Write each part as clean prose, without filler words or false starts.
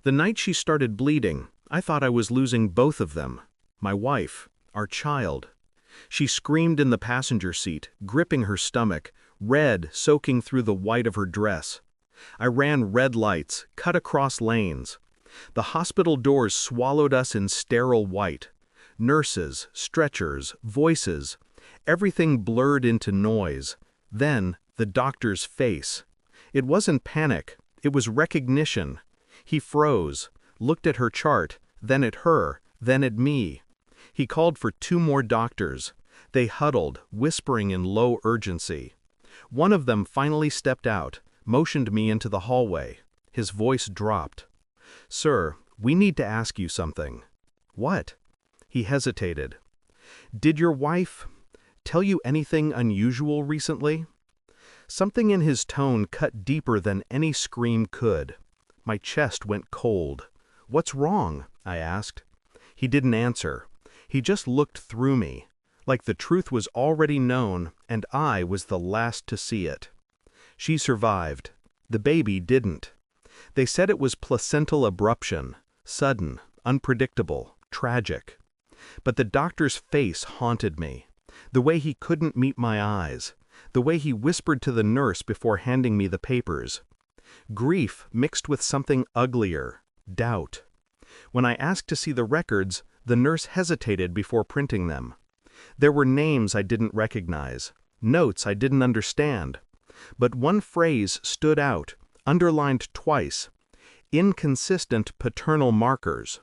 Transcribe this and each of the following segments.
The night she started bleeding, I thought I was losing both of them. My wife, our child. She screamed in the passenger seat, gripping her stomach, red soaking through the white of her dress. I ran red lights, cut across lanes. The hospital doors swallowed us in sterile white. Nurses, stretchers, voices. Everything blurred into noise. Then, the doctor's face. It wasn't panic, it was recognition. He froze, looked at her chart, then at her, then at me. He called for 2 more doctors. They huddled, whispering in low urgency. One of them finally stepped out, motioned me into the hallway. His voice dropped. "Sir, we need to ask you something." "What?" He hesitated. "Did your wife tell you anything unusual recently?" Something in his tone cut deeper than any scream could. My chest went cold. "What's wrong?" I asked. He didn't answer. He just looked through me, like the truth was already known and I was the last to see it. "She survived. The baby didn't. They said it was placental abruption, sudden, unpredictable, tragic." But the doctor's face haunted me. The way he couldn't meet my eyes. The way he whispered to the nurse before handing me the papers. Grief mixed with something uglier, doubt. When I asked to see the records, the nurse hesitated before printing them. There were names I didn't recognize, notes I didn't understand. But one phrase stood out, underlined twice: inconsistent paternal markers.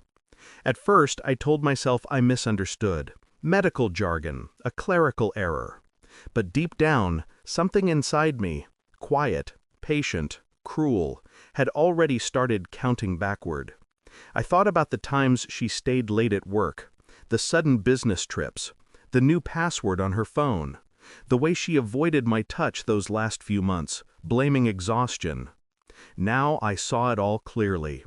At first, I told myself I misunderstood. Medical jargon, a clerical error. But deep down, something inside me, quiet, patient, cruel, had already started counting backward. I thought about the times she stayed late at work, the sudden business trips, the new password on her phone, the way she avoided my touch those last few months, blaming exhaustion. Now I saw it all clearly.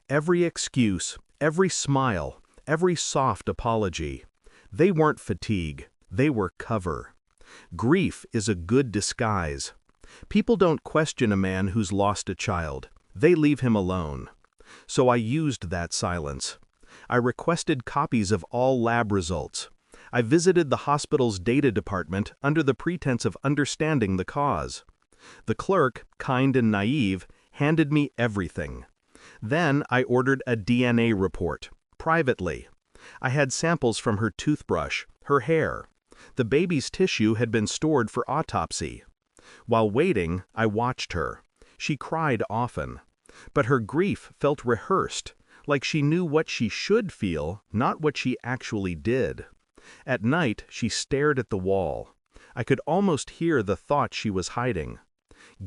Every excuse, every smile, every soft apology. They weren't fatigue, they were cover. Grief is a good disguise. People don't question a man who's lost a child. They leave him alone. So I used that silence. I requested copies of all lab results. I visited the hospital's data department under the pretense of understanding the cause. The clerk, kind and naive, handed me everything. Then I ordered a DNA report, privately. I had samples from her toothbrush, her hair. The baby's tissue had been stored for autopsy. While waiting, I watched her. She cried often. But her grief felt rehearsed, like she knew what she should feel, not what she actually did. At night, she stared at the wall. I could almost hear the thought she was hiding.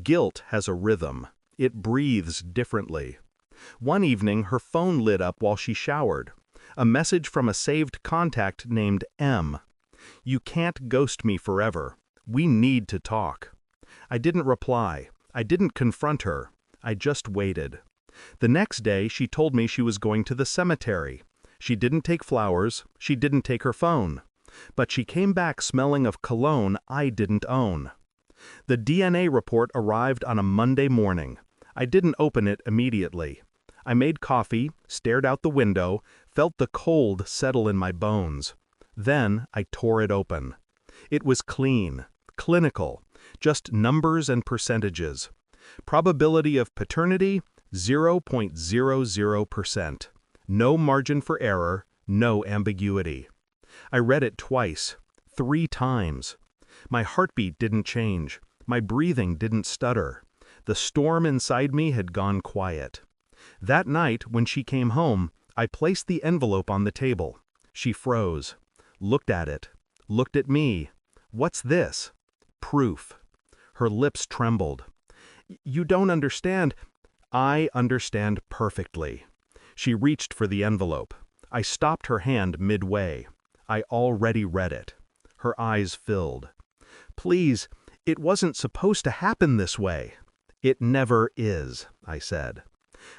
Guilt has a rhythm. It breathes differently. One evening, her phone lit up while she showered. A message from a saved contact named M. "You can't ghost me forever. We need to talk." I didn't reply. I didn't confront her. I just waited. The next day, she told me she was going to the cemetery. She didn't take flowers. She didn't take her phone. But she came back smelling of cologne I didn't own. The DNA report arrived on a Monday morning. I didn't open it immediately. I made coffee, stared out the window, felt the cold settle in my bones. Then I tore it open. It was clean, clinical, just numbers and percentages. Probability of paternity, 0.00%. No margin for error, no ambiguity. I read it twice, 3 times. My heartbeat didn't change. My breathing didn't stutter. The storm inside me had gone quiet. That night, when she came home, I placed the envelope on the table. She froze, looked at it, looked at me. "What's this?" "Proof." Her lips trembled. "You don't understand." "I understand perfectly." She reached for the envelope. I stopped her hand midway. I already read it. Her eyes filled. "Please, it wasn't supposed to happen this way." "It never is," I said.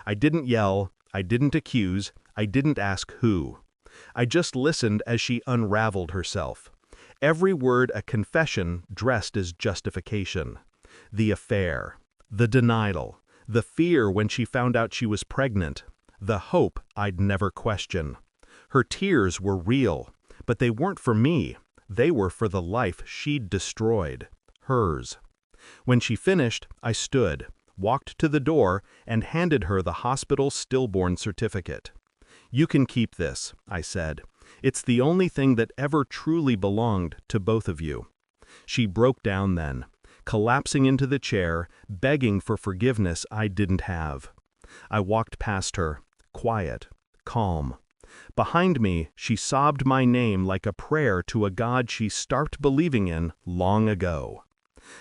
I didn't yell, I didn't accuse, I didn't ask who. I just listened as she unraveled herself. Every word a confession dressed as justification. The affair, the denial, the fear when she found out she was pregnant. the hope I'd never question. Her tears were real, but they weren't for me. They were for the life she'd destroyed, hers. When she finished, I stood, walked to the door, and handed her the hospital's stillborn certificate. "You can keep this," I said. "It's the only thing that ever truly belonged to both of you." She broke down then, collapsing into the chair, begging for forgiveness I didn't have. I walked past her, quiet, calm. Behind me, she sobbed my name like a prayer to a God she stopped believing in long ago.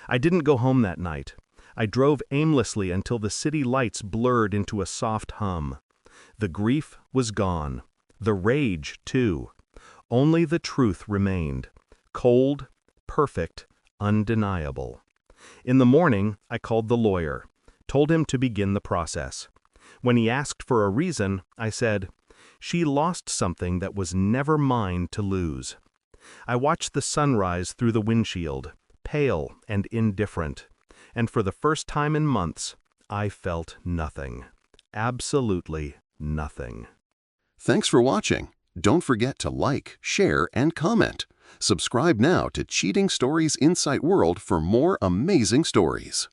I didn't go home that night. I drove aimlessly until the city lights blurred into a soft hum. The grief was gone. The rage, too. Only the truth remained. Cold, perfect, undeniable. In the morning, I called the lawyer, told him to begin the process. When he asked for a reason, I said, "She lost something that was never mine to lose." I watched the sunrise through the windshield, pale and indifferent, and for the first time in months, I felt nothing. Absolutely nothing. Thanks for watching. Don't forget to like, share, and comment. Subscribe now to Cheating Stories Insight World for more amazing stories.